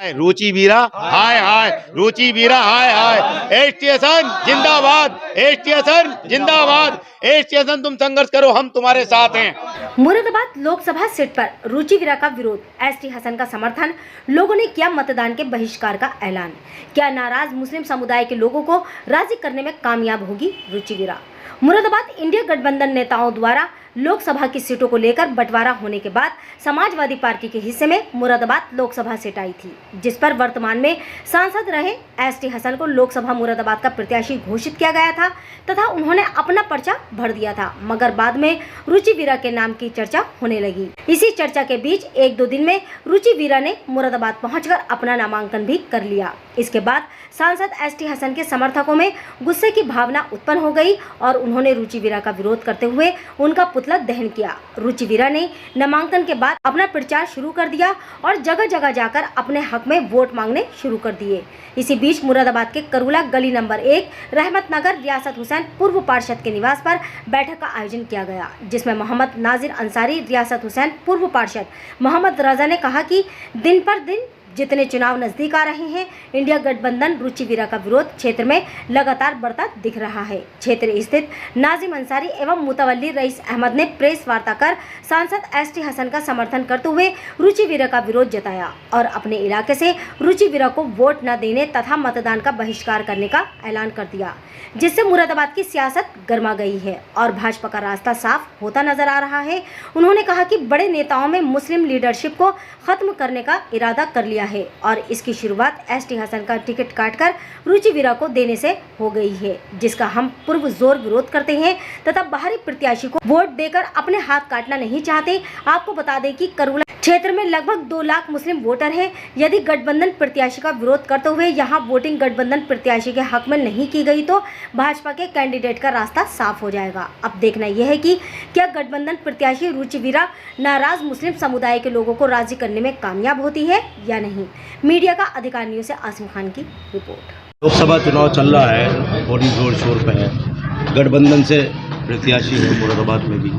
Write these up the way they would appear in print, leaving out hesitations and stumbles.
रुचि वीरा हाय हाय, रुचि वीरा हाय हाय। एसटीएसन जिंदाबाद, एसटीएसन जिंदाबाद, एसटीएसन तुम संघर्ष करो, हम तुम्हारे साथ हैं। मुरादाबाद लोकसभा सीट पर रुचि वीरा का विरोध, एसटी हसन का समर्थन, लोगों ने किया मतदान के बहिष्कार का ऐलान। क्या नाराज मुस्लिम समुदाय के लोगों को राजी करने में कामयाब होगी रुचि वीरा? मुरादाबाद इंडिया गठबंधन नेताओं द्वारा लोकसभा की सीटों को लेकर बंटवारा होने के बाद समाजवादी पार्टी के हिस्से में मुरादाबाद लोकसभा सीट आई थी, जिस पर वर्तमान में सांसद रहे एसटी हसन को लोकसभा मुरादाबाद का प्रत्याशी घोषित किया गया था तथा उन्होंने अपना पर्चा भर दिया था, मगर बाद में रुचि वीरा के नाम की चर्चा होने लगी। इसी चर्चा के बीच एक दो दिन में रुचि वीरा ने मुरादाबाद पहुंचकर अपना नामांकन भी कर लिया। इसके बाद सांसद एसटी हसन के समर्थकों में गुस्से की भावना उत्पन्न हो गई और उन्होंने रुचि वीरा का विरोध करते हुए उनका पुतला दहन किया। रुचि वीरा ने नामांकन के बाद अपना प्रचार शुरू कर दिया और जगह जगह जाकर अपने हक में वोट मांगने शुरू कर दिए। इसी बीच मुरादाबाद के करूला गली नंबर 1 रहमत नगर रियासत हुसैन पूर्व पार्षद के निवास पर बैठक का आयोजन किया गया, जिसमें मोहम्मद नाजिर अंसारी, रियासत हुसैन पूर्व पार्षद मोहम्मद रजा ने कहा कि दिन पर दिन जितने चुनाव नजदीक आ रहे हैं, इंडिया गठबंधन रुचि वीरा का विरोध क्षेत्र में लगातार बढ़ता दिख रहा है। क्षेत्र स्थित नाजिम अंसारी एवं मुतवल्ली रईस अहमद ने प्रेस वार्ता कर सांसद एसटी हसन का समर्थन करते हुए रुचि वीरा का विरोध जताया और अपने इलाके से रुचि वीरा को वोट न देने तथा मतदान का बहिष्कार करने का ऐलान कर दिया, जिससे मुरादाबाद की सियासत गर्मा गई है और भाजपा का रास्ता साफ होता नजर आ रहा है। उन्होंने कहा कि बड़े नेताओं में मुस्लिम लीडरशिप को खत्म करने का इरादा कर लिया है और इसकी शुरुआत एसटी हसन का टिकट काटकर रुचि वीरा को देने से हो गई है, जिसका हम पुरजोर विरोध करते हैं तथा बाहरी प्रत्याशी को वोट देकर अपने हाथ काटना नहीं चाहते। आपको बता दें कि करूला क्षेत्र में लगभग 2 लाख मुस्लिम वोटर हैं। यदि गठबंधन प्रत्याशी का विरोध करते हुए यहाँ वोटिंग गठबंधन प्रत्याशी के हक में नहीं की गई तो भाजपा के कैंडिडेट का रास्ता साफ हो जाएगा। अब देखना यह है कि क्या गठबंधन प्रत्याशी रुचि वीरा नाराज मुस्लिम समुदाय के लोगों को राजी करने में कामयाब होती है या नहीं। मीडिया का अधिकार न्यूज से आसिम खान की रिपोर्ट। लोकसभा चुनाव चल रहा है, बड़ी जोर शोर पे है। गठबंधन से प्रत्याशी है मुरादाबाद में भी।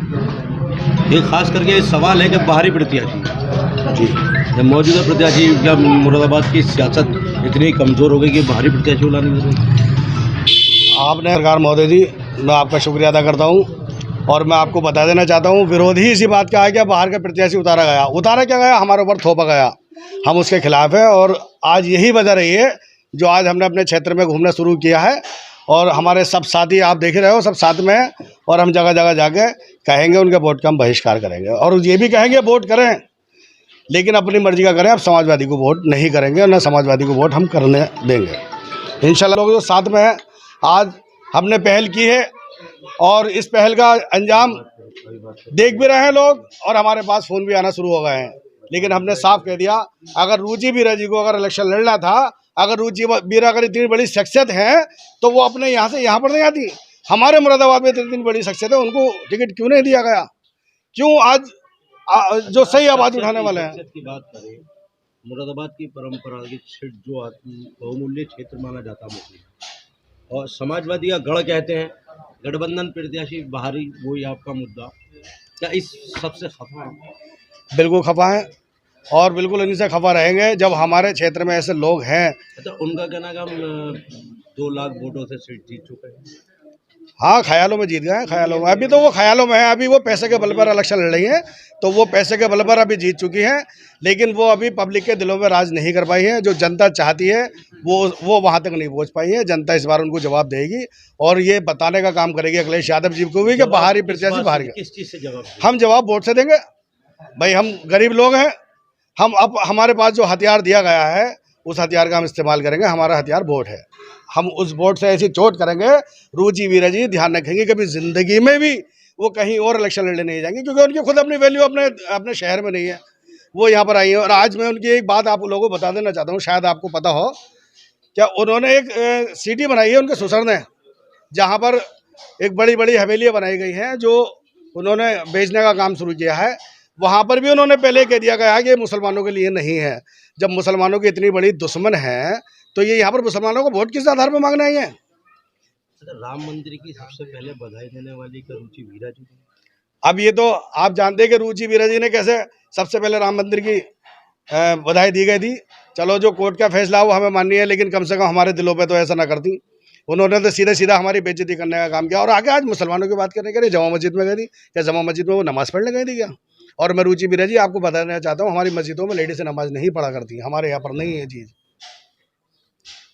ये खास करके सवाल है कि बाहरी प्रत्याशी जी, जब मौजूदा प्रत्याशी जब मुरादाबाद की सियासत इतनी कमज़ोर हो गई कि बाहरी प्रत्याशी को लाने की आपने सरकार महोदय जी, मैं आपका शुक्रिया अदा करता हूं और मैं आपको बता देना चाहता हूं, विरोध ही इसी बात का है कि बाहर का प्रत्याशी उतारा क्या गया, हमारे ऊपर थोपा गया। हम उसके खिलाफ हैं और आज यही वजह रही है जो आज हमने अपने क्षेत्र में घूमना शुरू किया है और हमारे सब साथी आप देख रहे हो सब साथ में हैं और हम जगह जगह जाके कहेंगे उनके वोट का हम बहिष्कार करेंगे और ये भी कहेंगे वोट करें, लेकिन अपनी मर्जी का करें। अब समाजवादी को वोट नहीं करेंगे और न समाजवादी को वोट हम करने देंगे इंशाल्लाह। लोग जो साथ में हैं, आज हमने पहल की है और इस पहल का अंजाम देख भी रहे हैं लोग और हमारे पास फ़ोन भी आना शुरू हो गए हैं। लेकिन हमने साफ कह दिया, अगर रुचि वीरा जी को अगर इलेक्शन लड़ना था, अगर रुचि वीरा अगर इतनी बड़ी शख्सियत है तो वो अपने यहाँ से यहाँ पर नहीं आती। हमारे मुरादाबाद में इतनी बड़ी शख्सियत है, उनको टिकट क्यों नहीं दिया गया? क्यों आज जो सही आवाज़ उठाने वाले हैं की बात करें, मुरादाबाद की परंपरागत सीट जो बहुमूल्य क्षेत्र माना जाता है मुस्लिम और समाजवादी का गढ़ कहते हैं, गठबंधन प्रत्याशी बाहरी, वही आपका मुद्दा। क्या इस सबसे खफा है? बिल्कुल खफा हैं और बिल्कुल इन्हीं से खफा रहेंगे जब हमारे क्षेत्र में ऐसे लोग हैं। तो उनका कहना है कि हम 2 लाख वोटों से सीट जीत चुके हैं। हाँ, ख्यालों में जीत गए हैं, ख्यालों में। अभी तो वो ख्यालों में है, अभी वो पैसे के बल पर इलेक्शन लड़ रही हैं, तो वो पैसे के बल पर अभी जीत चुकी हैं, लेकिन वो अभी पब्लिक के दिलों में राज नहीं कर पाई हैं। जो जनता चाहती है वो वहाँ तक नहीं पहुँच पाई है। जनता इस बार उनको जवाब देगी और ये बताने का काम करेगी अखिलेश यादव जी को भी कि बाहरी प्रत्याशी बाहर के। किस चीज़ से जवाब? हम जवाब वोट से देंगे भाई, हम गरीब लोग हैं। हम अब हमारे पास जो हथियार दिया गया है उस हथियार का हम इस्तेमाल करेंगे। हमारा हथियार वोट है, हम उस वोट से ऐसी चोट करेंगे। रुचि वीरा जी ध्यान रखेंगे कभी ज़िंदगी में भी वो कहीं और इलेक्शन लड़ने नहीं जाएंगे, क्योंकि उनकी खुद अपनी वैल्यू अपने शहर में नहीं है। वो यहाँ पर आई हैं और आज मैं उनकी एक बात आप लोगों को बता देना चाहता हूँ, शायद आपको पता हो। क्या उन्होंने एक सिटी बनाई है उनके ससुर ने, जहाँ पर एक बड़ी बड़ी हवेलियाँ बनाई गई हैं जो उन्होंने बेचने का काम शुरू किया है। वहाँ पर भी उन्होंने पहले कह दिया गया है कि मुसलमानों के लिए नहीं है। जब मुसलमानों की इतनी बड़ी दुश्मन है तो ये यहाँ पर मुसलमानों को वोट किस आधार पर मांगना ही है? राम मंदिर की सबसे पहले बधाई देने वाली का रुचि वीरा जी। अब ये तो आप जानते हैं कि रुचि वीरा जी ने कैसे सबसे पहले राम मंदिर की बधाई दी गई थी। चलो जो कोर्ट का फैसला वो हमें माननी है, लेकिन कम से कम हमारे दिलों पे तो ऐसा ना करती। उन्होंने तो सीधे सीधा हमारी बेइज्जती करने का काम किया। और आगे आज मुसलमानों की बात करने के लिए जमा मस्जिद में गई थी, क्या जमा मस्जिद में वो नमाज़ पढ़ने गई थी क्या? और मैं रुचि बीरा जी आपको बताना चाहता हूँ, हमारी मस्जिदों में लेडीज़ नमाज नहीं पढ़ा करती, हमारे यहाँ पर नहीं है चीज़।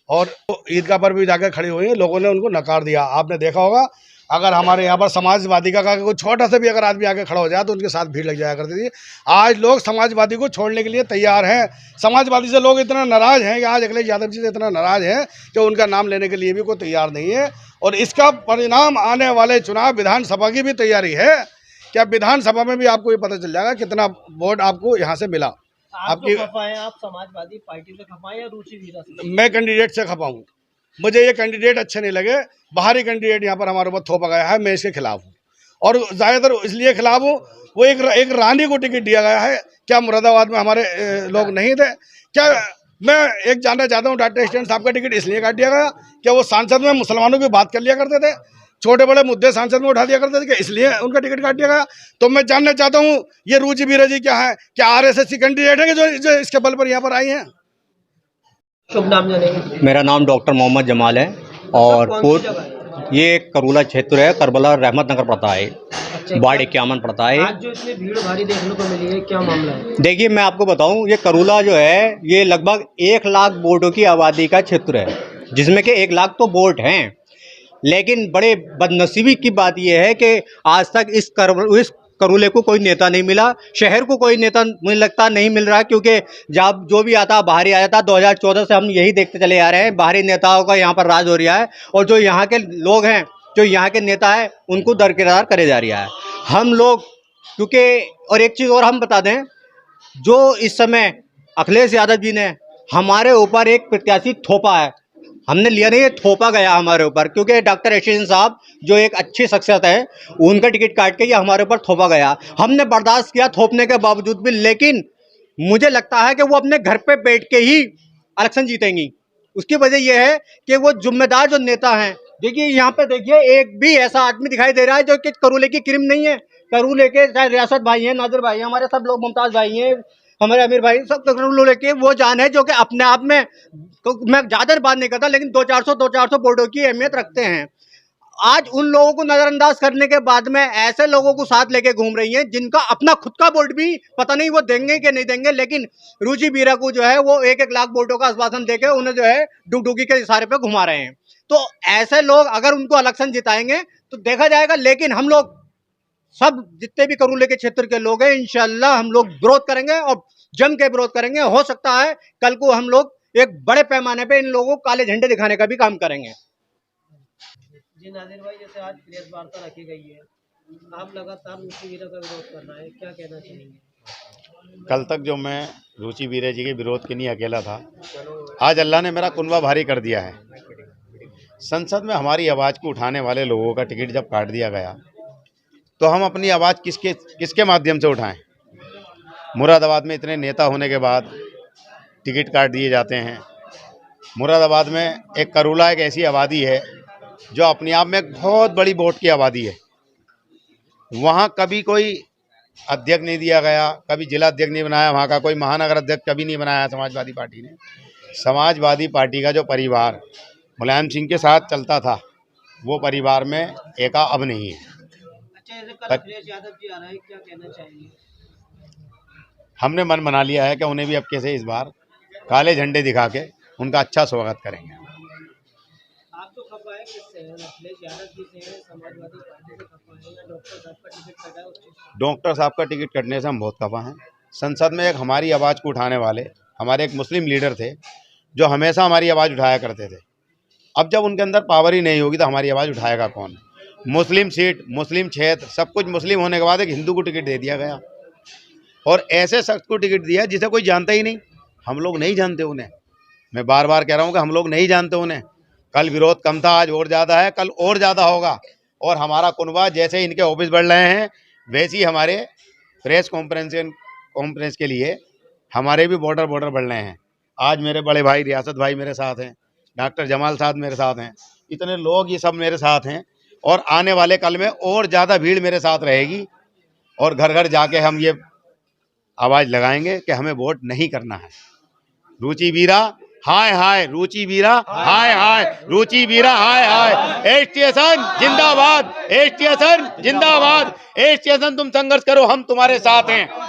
और ईदगाह पर भी जाकर खड़ी हुई हैं, लोगों ने उनको नकार दिया। आपने देखा होगा, अगर हमारे यहाँ पर समाजवादी का कोई छोटा सा भी अगर आदमी आके खड़ा हो जाए तो उनके साथ भीड़ लग जाया करती थी। आज लोग समाजवादी को छोड़ने के लिए तैयार हैं। समाजवादी से लोग इतना नाराज़ हैं कि आज अखिलेश यादव जी से इतना नाराज़ हैं कि उनका नाम लेने के लिए भी कोई तैयार नहीं है। और इसका परिणाम आने वाले चुनाव विधानसभा की भी तैयारी है। क्या विधानसभा में भी आपको ये पता चल जाएगा कितना वोट आपको यहाँ से मिला। आपकी खफा है, आप समाजवादी पार्टी से खफा है या रुचि वीरा से? मैं कैंडिडेट से खपा हूँ। मुझे ये कैंडिडेट अच्छे नहीं लगे। बाहरी कैंडिडेट यहाँ पर हमारे ऊपर थोपा गया है, मैं इसके खिलाफ हूँ। और ज़्यादातर इसलिए खिलाफ हूँ, वो एक रानी को टिकट दिया गया है। क्या मुरादाबाद में हमारे लोग नहीं थे क्या? मैं एक जानना चाहता हूँ, डॉक्टर स्टैंड साहब का टिकट इसलिए काट दिया गया क्या वो सांसद में मुसलमानों की बात कर लिया करते थे, छोटे बड़े मुद्दे सांसद में उठा दिया करते थे, क्या इसलिए उनका टिकट काट दिया गया? तो मैं जानना चाहता हूँ, ये रुचि बीरा जी क्या है? क्या RSS कैंडिडेट है जो इसके बल पर यहाँ पर आई हैं? शुभ नाम जानेंगे। मेरा नाम डॉक्टर मोहम्मद जमाल है और ये करूला क्षेत्र है, करबला रहमत नगर पड़ता है, वार्ड 51 पड़ता है। आज जो इतनी भीड़ भारी देखने को मिली है, क्या मामला है? देखिए मैं आपको बताऊं, ये करूला जो है ये लगभग 1 लाख वोटों की आबादी का क्षेत्र है, जिसमें कि 1 लाख तो वोट हैं। लेकिन बड़े बदनसीबी की बात यह है कि आज तक इस करूले को कोई नेता नहीं मिला, शहर को कोई नेता मुझे लगता नहीं मिल रहा, क्योंकि जब जो भी आता बाहरी आ जाता। 2014 से हम यही देखते चले आ रहे हैं, बाहरी नेताओं का यहाँ पर राज हो रहा है और जो यहाँ के लोग हैं, जो यहाँ के नेता है, उनको दरकिरार करे जा रहा है। हम लोग क्योंकि और एक चीज़ और हम बता दें, जो इस समय अखिलेश यादव जी ने हमारे ऊपर एक प्रत्याशी थोपा है, हमने लिया नहीं, ये थोपा गया हमारे ऊपर, क्योंकि डॉक्टर एशियन साहब जो एक अच्छी शख्सियत है, उनका टिकट काट के ये हमारे ऊपर थोपा गया। हमने बर्दाश्त किया थोपने के बावजूद भी, लेकिन मुझे लगता है कि वो अपने घर पे बैठ के ही इलेक्शन जीतेंगी। उसकी वजह यह है कि वो जिम्मेदार जो नेता हैं, देखिए यहाँ पे देखिए एक भी ऐसा आदमी दिखाई दे रहा है जो कि करूले की क्रीम नहीं है। करूले के चाहे रियासत भाई हैं, नादिर भाई हैं, हमारे सब लोग, मुमताज़ भाई हैं, हमारे अमीर भाई, सब करूले के वो जान है जो कि अपने आप में, तो मैं ज़्यादा बात नहीं करता, लेकिन 200-400 वोटों की अहमियत रखते हैं। आज उन लोगों को नज़रअंदाज करने के बाद में ऐसे लोगों को साथ लेके घूम रही हैं जिनका अपना खुद का वोट भी पता नहीं वो देंगे कि नहीं देंगे, लेकिन रुचि बीरा को जो है वो 1-1 लाख वोटों का आश्वासन देके उन्हें जो है डुगडुगी के इशारे पे घुमा रहे हैं। तो ऐसे लोग अगर उनको इलेक्शन जिताएंगे तो देखा जाएगा, लेकिन हम लोग सब जितने भी करूले के क्षेत्र के लोग हैं, इंशाल्लाह हम लोग विरोध करेंगे और जम के विरोध करेंगे। हो सकता है कल को हम लोग एक बड़े पैमाने पे इन लोगों को काले झंडे दिखाने का भी काम करेंगे। जी नादिर भाई, जैसे आज प्रेस वार्ता रखी गई है, आप लगातार रुचि वीरा का विरोध कर रहे हैं, क्या कहना चाहेंगे? कल तक जो मैं रुचि बीरा जी के विरोध के लिए अकेला था, आज अल्लाह ने मेरा कुनबा भारी कर दिया है। संसद में हमारी आवाज़ को उठाने वाले लोगों का टिकट जब काट दिया गया तो हम अपनी आवाज़ किसके माध्यम से उठाएं? मुरादाबाद में इतने नेता होने के बाद टिकट काट दिए जाते हैं। मुरादाबाद में एक करूला एक ऐसी आबादी है जो अपने आप में एक बहुत बड़ी वोट की आबादी है। वहाँ कभी कोई अध्यक्ष नहीं दिया गया, कभी जिला अध्यक्ष नहीं बनाया, वहाँ का कोई महानगर अध्यक्ष कभी नहीं बनाया समाजवादी पार्टी ने। समाजवादी पार्टी का जो परिवार मुलायम सिंह के साथ चलता था, वो परिवार में एका अब नहीं है। अच्छा, जैसे कल अखिलेश यादव जी आ रहे हैं, क्या कहना चाहेंगे? हमने मन बना लिया है कि उन्हें भी अब कैसे इस बार काले झंडे दिखा के उनका अच्छा स्वागत करेंगे। आप तो खफा है किससे हैं? अखिलेश यादव जी से हैं, समाजवादी पार्टी से खफा है, या डॉक्टर साहब का टिकट कटा है उस चीज़ से? डॉक्टर साहब का टिकट कटने से हम बहुत खफा हैं। संसद में एक हमारी आवाज़ को उठाने वाले हमारे एक मुस्लिम लीडर थे जो हमेशा हमारी आवाज़ उठाया करते थे। अब जब उनके अंदर पावर ही नहीं होगी तो हमारी आवाज़ उठाएगा कौन? मुस्लिम सीट, मुस्लिम क्षेत्र, सब कुछ मुस्लिम होने के बाद एक हिंदू को टिकट दे दिया गया और ऐसे शख्स को टिकट दिया जिसे कोई जानता ही नहीं। हम लोग नहीं जानते उन्हें, मैं बार बार कह रहा हूँ कि हम लोग नहीं जानते उन्हें। कल विरोध कम था, आज और ज़्यादा है, कल और ज़्यादा होगा। और हमारा कुनबा जैसे इनके ऑफिस बढ़ रहे हैं वैसे ही हमारे प्रेस कॉन्फ्रेंस के लिए हमारे भी बॉर्डर बढ़ रहे हैं। आज मेरे बड़े भाई रियासत भाई मेरे साथ हैं, डॉक्टर जमाल साहब मेरे साथ हैं, इतने लोग ये सब मेरे साथ हैं और आने वाले कल में और ज़्यादा भीड़ मेरे साथ रहेगी और घर घर जाके हम ये आवाज़ लगाएंगे कि हमें वोट नहीं करना है। रुचि वीरा हाय हाय, रुचि वीरा हाय हाय, रुचि वीरा हाय हाय। एसटी हसन जिंदाबाद, एसटी हसन जिंदाबाद, एसटी हसन तुम संघर्ष करो, हम तुम्हारे साथ हैं।